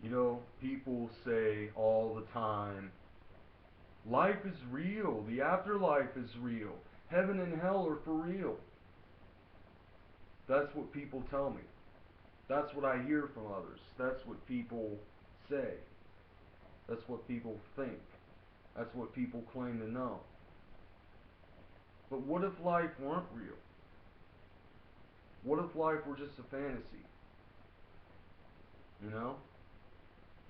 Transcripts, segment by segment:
You know, people say all the time, life is real, the afterlife is real, heaven and hell are for real. That's what people tell me. That's what I hear from others. That's what people say. That's what people think. That's what people claim to know. But what if life weren't real? What if life were just a fantasy? You know?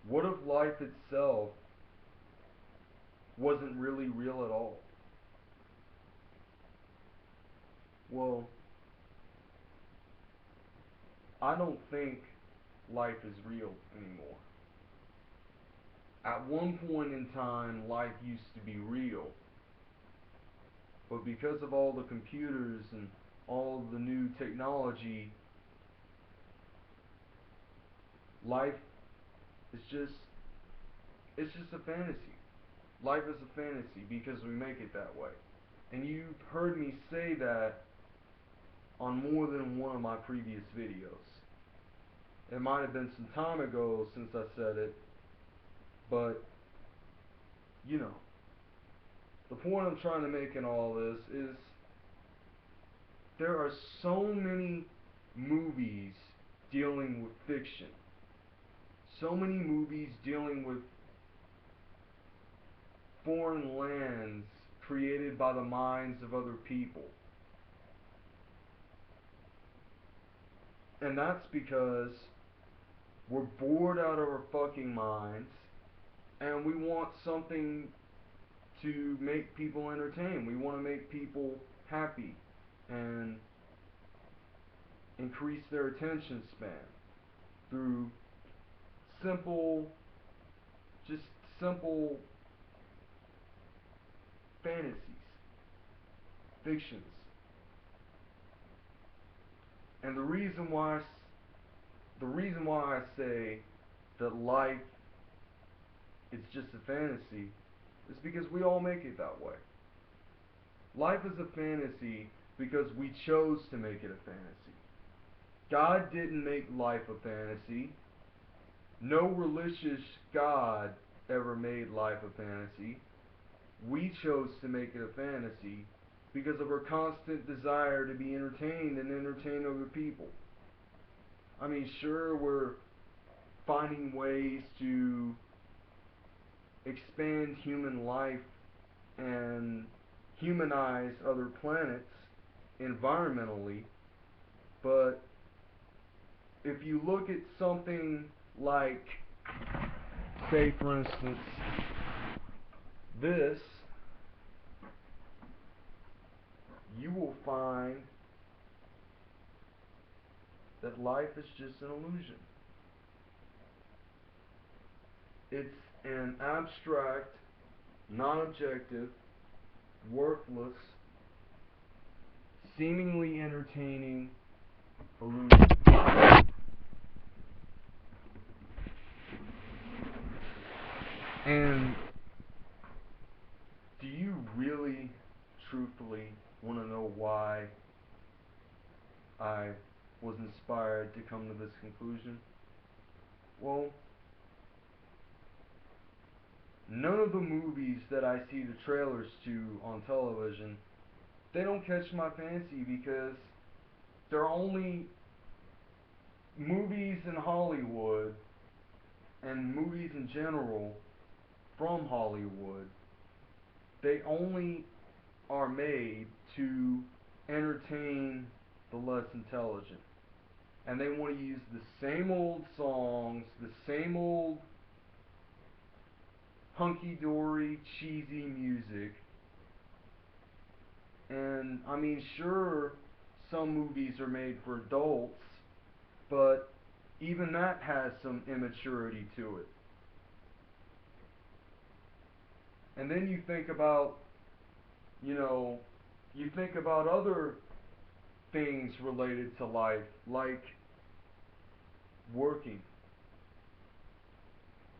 What if life itself wasn't really real at all? Well, I don't think life is real anymore. At one point in time, life used to be real. But because of all the computers and all the new technology, life is just it's just a fantasy. Life is a fantasy because we make it that way. And you've heard me say that on more than one of my previous videos. It might have been some time ago since I said it, but you know, the point I'm trying to make in all this is there are so many movies dealing with fiction. So many movies dealing with foreign lands created by the minds of other people. And that's because we're bored out of our fucking minds and we want something to make people entertained. We want to make people happy and increase their attention span through simple, just simple fantasies, fictions. And the reason why I say that life is just a fantasy is because we all make it that way. Life is a fantasy because we chose to make it a fantasy. God didn't make life a fantasy. No religious God ever made life a fantasy. We chose to make it a fantasy because of our constant desire to be entertained and entertain other people. I mean, sure, we're finding ways to expand human life and humanize other planets environmentally, but if you look at something like, say for instance, this, you will find that life is just an illusion. It's an abstract, non-objective, worthless, seemingly entertaining illusion. And do you really, truthfully want to know why I was inspired to come to this conclusion? Well, none of the movies that I see the trailers to on television, they don't catch my fancy because they're only movies in Hollywood and movies in general from Hollywood. They only are made to entertain the less intelligent. And they want to use the same old songs, the same old hunky-dory, cheesy music. And, I mean, sure, some movies are made for adults, but even that has some immaturity to it. And then you think about, you think about other things related to life, like working.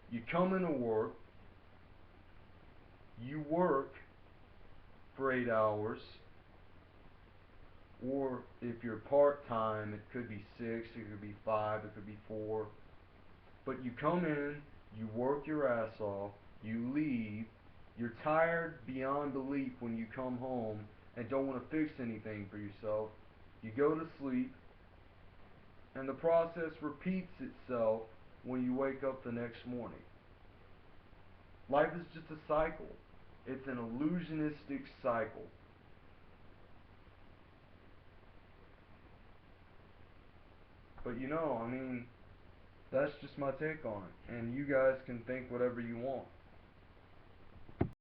You come into work, you work for 8 hours, or if you're part-time, it could be 6, it could be 5, it could be 4. But you come in, you work your ass off, you leave, you're tired beyond belief when you come home and don't want to fix anything for yourself. You go to sleep, and the process repeats itself when you wake up the next morning. Life is just a cycle. It's an illusionistic cycle. But I mean, that's just my take on it. And you guys can think whatever you want.